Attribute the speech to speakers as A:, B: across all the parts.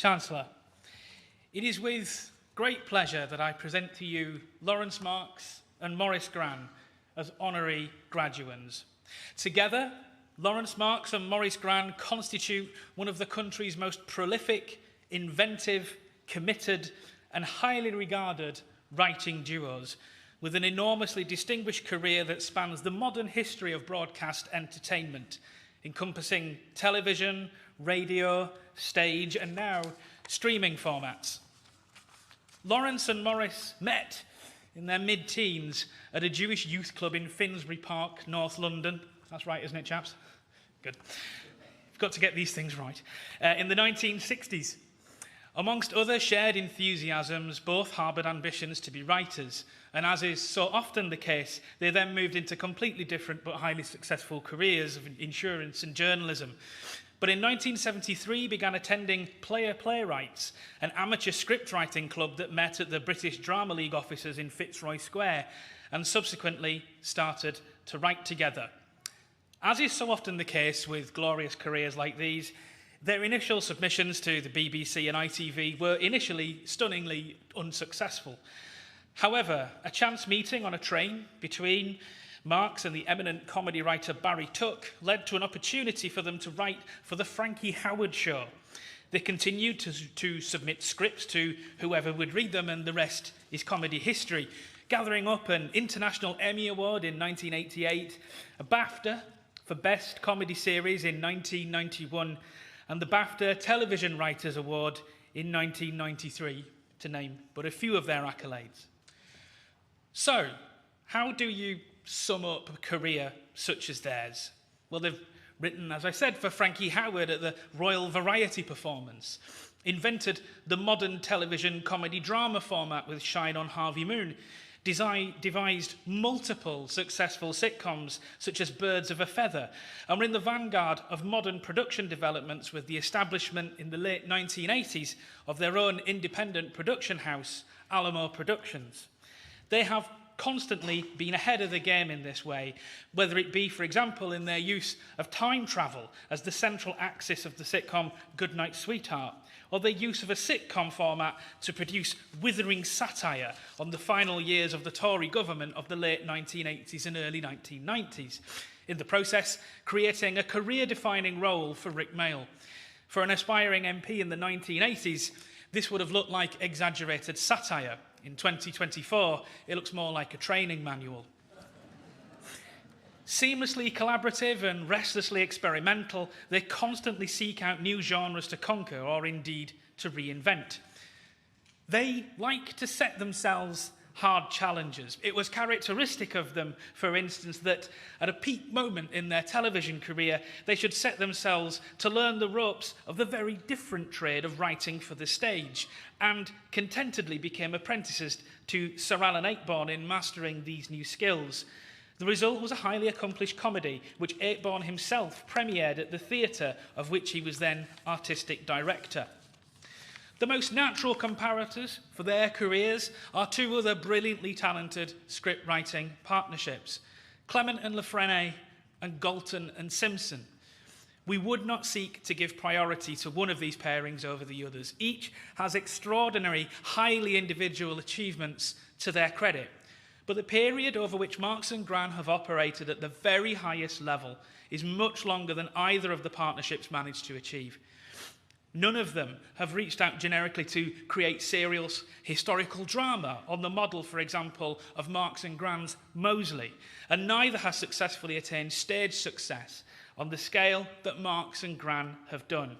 A: Chancellor, it is with great pleasure that I present to you Laurence Marks and Maurice Gran as honorary graduands. Together, Laurence Marks and Maurice Gran constitute one of the country's most prolific, inventive, committed, and highly regarded writing duos, with an enormously distinguished career that spans the modern history of broadcast entertainment, encompassing television, radio, stage, and now streaming formats. Laurence and Maurice met in their mid-teens at a Jewish youth club in Finsbury Park, North London. That's right, isn't it, chaps? Good. You've got to get these things right. In the 1960s. Amongst other shared enthusiasms, both harboured ambitions to be writers, and as is so often the case, they then moved into completely different but highly successful careers of insurance and journalism. But in 1973 began attending Player Playwrights, an amateur scriptwriting club that met at the British Drama League offices in Fitzroy Square, and subsequently started to write together. As is so often the case with glorious careers like these, their initial submissions to the BBC and ITV were initially stunningly unsuccessful. However, a chance meeting on a train between Marks and the eminent comedy writer Barry Tuck led to an opportunity for them to write for the Frankie Howerd Show. They continued to submit scripts to whoever would read them, and the rest is comedy history, gathering up an International Emmy Award in 1988, a BAFTA for Best Comedy Series in 1991, and the BAFTA Television Writers Award in 1993, to name but a few of their accolades. So, how do you sum up a career such as theirs? Well, they've written, as I said, for Frankie Howerd at the Royal Variety Performance, invented the modern television comedy drama format with Shine on Harvey Moon, devised multiple successful sitcoms such as Birds of a Feather, and were in the vanguard of modern production developments with the establishment in the late 1980s of their own independent production house, Alamo Productions. They have constantly been ahead of the game in this way, whether it be, for example, in their use of time travel as the central axis of the sitcom Goodnight Sweetheart, or their use of a sitcom format to produce withering satire on the final years of the Tory government of the late 1980s and early 1990s, in the process creating a career-defining role for Rick Mayall. For an aspiring MP in the 1980s, this would have looked like exaggerated satire. In 2024, it looks more like a training manual. Seamlessly collaborative and restlessly experimental, they constantly seek out new genres to conquer or indeed to reinvent. They like to set themselves hard challenges. It was characteristic of them, for instance, that at a peak moment in their television career, they should set themselves to learn the ropes of the very different trade of writing for the stage, and contentedly became apprentices to Sir Alan Ayckbourn in mastering these new skills. The result was a highly accomplished comedy, which Ayckbourn himself premiered at the theatre, of which he was then artistic director. The most natural comparators for their careers are two other brilliantly talented script writing partnerships, Clement and Lafrene and Galton and Simpson. We would not seek to give priority to one of these pairings over the others. Each has extraordinary, highly individual achievements to their credit. But the period over which Marks and Gran have operated at the very highest level is much longer than either of the partnerships managed to achieve. None of them have reached out generically to create serial historical drama on the model, for example, of Marks and Gran's Moseley, and neither has successfully attained stage success on the scale that Marks and Gran have done.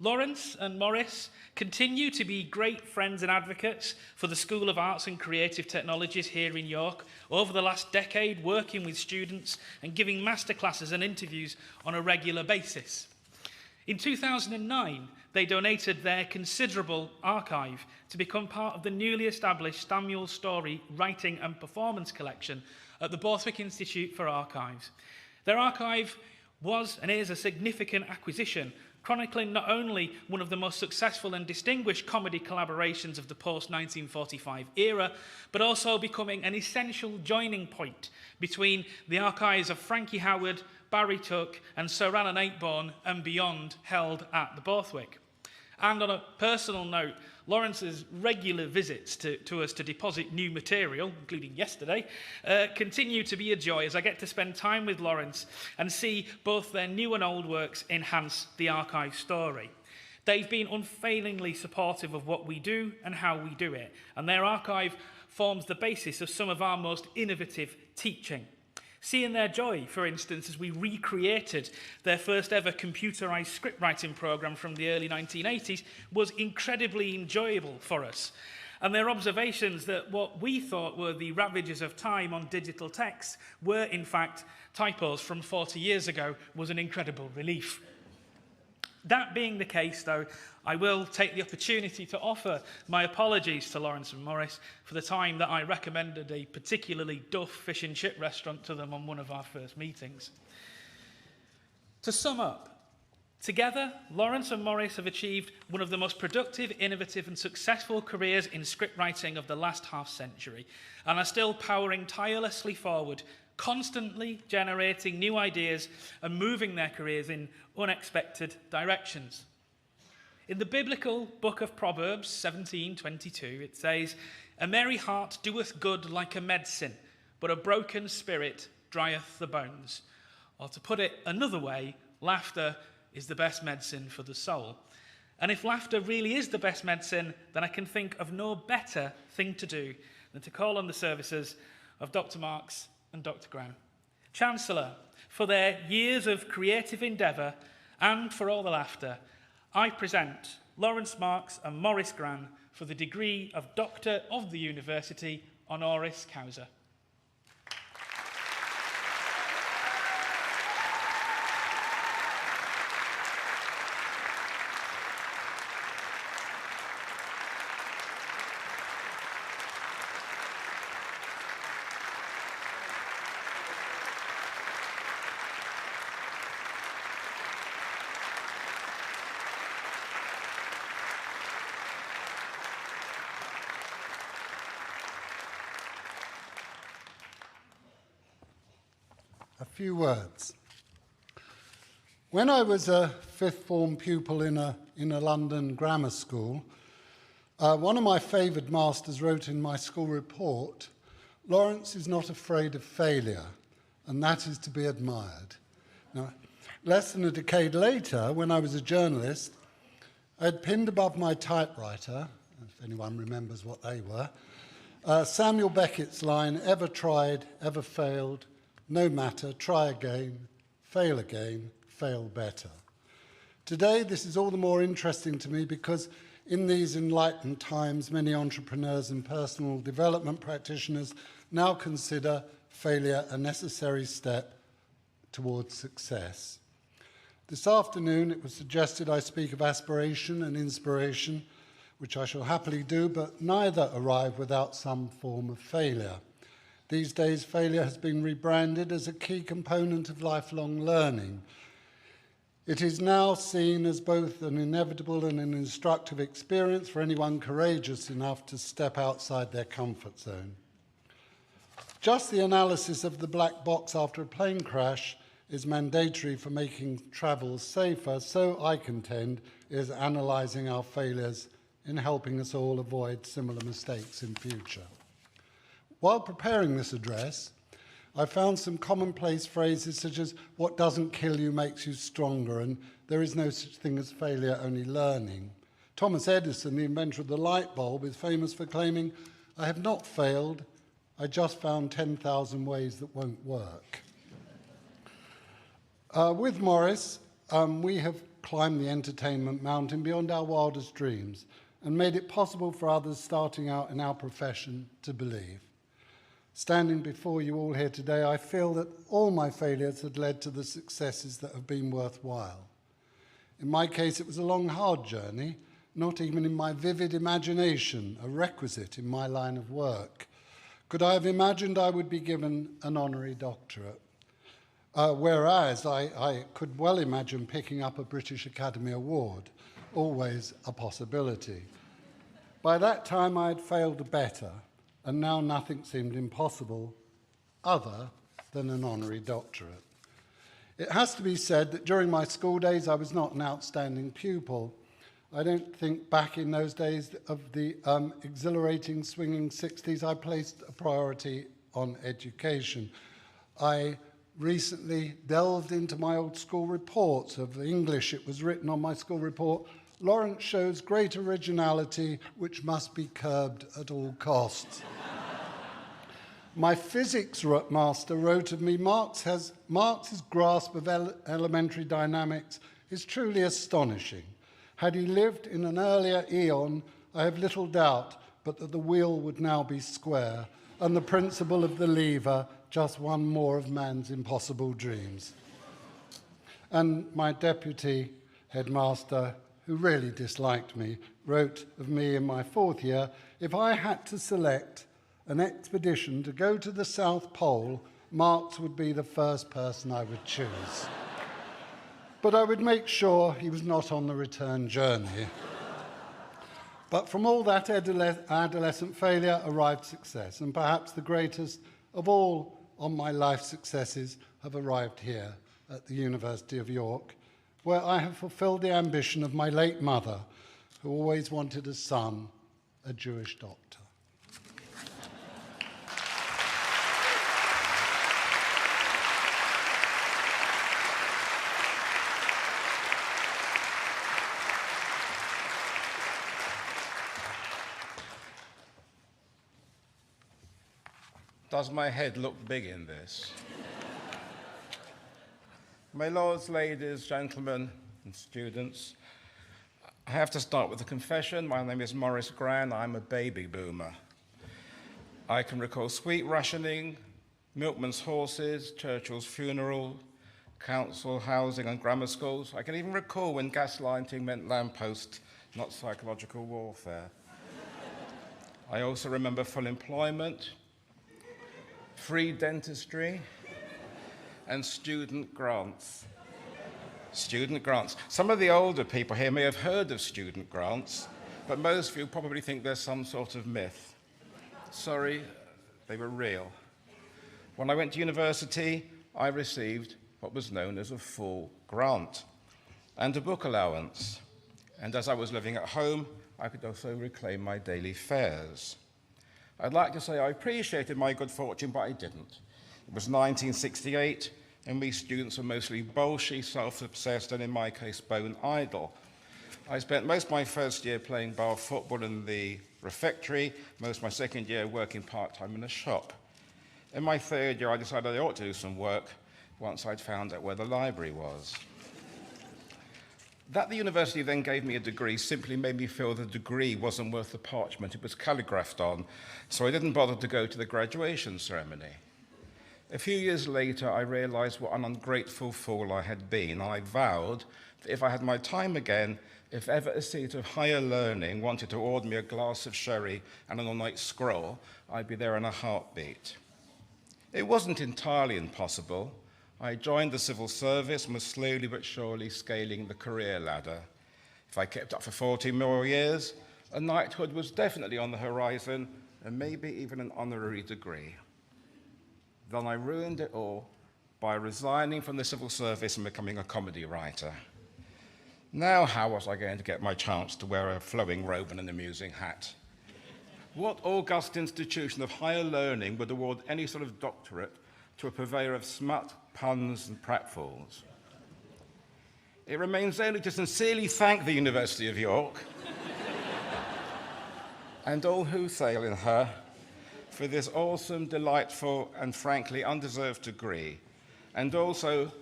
A: Laurence and Maurice continue to be great friends and advocates for the School of Arts and Creative Technologies here in York over the last decade, working with students and giving masterclasses and interviews on a regular basis. In 2009, they donated their considerable archive to become part of the newly established Samuel Storey Writing and Performance Collection at the Borthwick Institute for Archives. Their archive was and is a significant acquisition, chronicling not only one of the most successful and distinguished comedy collaborations of the post-1945 era, but also becoming an essential joining point between the archives of Frankie Howerd, Barry Tuck and Sir Alan Ayckbourn and beyond, held at the Borthwick. And on a personal note, Laurence's regular visits to us to deposit new material, including yesterday, continue to be a joy as I get to spend time with Laurence and see both their new and old works enhance the archive story. They've been unfailingly supportive of what we do and how we do it, and their archive forms the basis of some of our most innovative teaching. Seeing their joy, for instance, as we recreated their first ever computerized script writing program from the early 1980s was incredibly enjoyable for us. And their observations that what we thought were the ravages of time on digital text were, in fact, typos from 40 years ago was an incredible relief. That being the case, though, I will take the opportunity to offer my apologies to Laurence and Maurice for the time that I recommended a particularly duff fish and chip restaurant to them on one of our first meetings. To sum up, together, Laurence and Maurice have achieved one of the most productive, innovative and successful careers in script writing of the last half-century and are still powering tirelessly forward, constantly generating new ideas and moving their careers in unexpected directions. In the biblical book of Proverbs 17:22, it says, "A merry heart doeth good like a medicine, but a broken spirit drieth the bones." Or to put it another way, laughter is the best medicine for the soul. And if laughter really is the best medicine, then I can think of no better thing to do than to call on the services of Dr. Marks and Dr. Gran. Chancellor, for their years of creative endeavour and for all the laughter, I present Laurence Marks and Maurice Gran for the degree of Doctor of the University, honoris causa.
B: A few words. When I was a fifth form pupil in a London grammar school, one of my favoured masters wrote in my school report, "Laurence is not afraid of failure, and that is to be admired." Now, less than a decade later, when I was a journalist, I had pinned above my typewriter, if anyone remembers what they were, Samuel Beckett's line, "Ever tried, ever failed, no matter, try again, fail better." Today, this is all the more interesting to me because in these enlightened times, many entrepreneurs and personal development practitioners now consider failure a necessary step towards success. This afternoon, it was suggested I speak of aspiration and inspiration, which I shall happily do, but neither arrive without some form of failure. These days, failure has been rebranded as a key component of lifelong learning. It is now seen as both an inevitable and an instructive experience for anyone courageous enough to step outside their comfort zone. Just the analysis of the black box after a plane crash is mandatory for making travel safer, so I contend is analysing our failures in helping us all avoid similar mistakes in future. While preparing this address, I found some commonplace phrases such as, "What doesn't kill you makes you stronger," and "There is no such thing as failure, only learning." Thomas Edison, the inventor of the light bulb, is famous for claiming, "I have not failed, I just found 10,000 ways that won't work." With Maurice, we have climbed the entertainment mountain beyond our wildest dreams and made it possible for others starting out in our profession to believe. Standing before you all here today, I feel that all my failures had led to the successes that have been worthwhile. In my case, it was a long, hard journey, not even in my vivid imagination, a requisite in my line of work. Could I have imagined I would be given an honorary doctorate? Whereas I could well imagine picking up a British Academy Award, always a possibility. By that time, I had failed better, and now nothing seemed impossible other than an honorary doctorate. It has to be said that during my school days, I was not an outstanding pupil. I don't think back in those days of the exhilarating, swinging 60s, I placed a priority on education. I recently delved into my old school reports of the English. It was written on my school report, Laurence shows great originality, which must be curbed at all costs. My physics master wrote of me, Marx's grasp of elementary dynamics is truly astonishing. Had he lived in an earlier eon, I have little doubt but that the wheel would now be square, and the principle of the lever just one more of man's impossible dreams. And my deputy headmaster, who really disliked me, wrote of me in my 4th year, if I had to select an expedition to go to the South Pole, Marx would be the first person I would choose. But I would make sure he was not on the return journey. But from all that adolescent failure arrived success, and perhaps the greatest of all on my life successes have arrived here at the University of York, where I have fulfilled the ambition of my late mother, who always wanted a son, a Jewish doctor.
C: Does my head look big in this? My lords, ladies, gentlemen, and students, I have to start with a confession. My name is Maurice Gran. I'm a baby boomer. I can recall sweet rationing, milkman's horses, Churchill's funeral, council housing and grammar schools. I can even recall when gaslighting meant lamppost, not psychological warfare. I also remember full employment, free dentistry, and student grants. Student grants. Some of the older people here may have heard of student grants, but most of you probably think they're some sort of myth. Sorry, they were real. When I went to university, I received what was known as a full grant and a book allowance. And as I was living at home, I could also reclaim my daily fares. I'd like to say I appreciated my good fortune, but I didn't. It was 1968, and we students were mostly bolshy, self-obsessed, and in my case, bone idle. I spent most of my first year playing bar football in the refectory, most of my second year working part-time in a shop. In my 3rd year, I decided I ought to do some work once I'd found out where the library was. That the university then gave me a degree simply made me feel the degree wasn't worth the parchment it was calligraphed on, so I didn't bother to go to the graduation ceremony. A few years later, I realized what an ungrateful fool I had been. I vowed that if I had my time again, if ever a seat of higher learning wanted to order me a glass of sherry and an all-night scroll, I'd be there in a heartbeat. It wasn't entirely impossible. I joined the civil service and was slowly but surely scaling the career ladder. If I kept up for 40 more years, a knighthood was definitely on the horizon, and maybe even an honorary degree. Then I ruined it all by resigning from the civil service and becoming a comedy writer. Now how was I going to get my chance to wear a flowing robe and an amusing hat? What august institution of higher learning would award any sort of doctorate to a purveyor of smut, puns, and pratfalls? It remains only to sincerely thank the University of York and all who sail in her for this awesome, delightful, and frankly undeserved degree, and also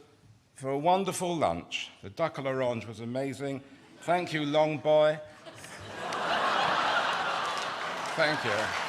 C: for a wonderful lunch. The duck à l'orange was amazing. Thank you, long boy. Thank you.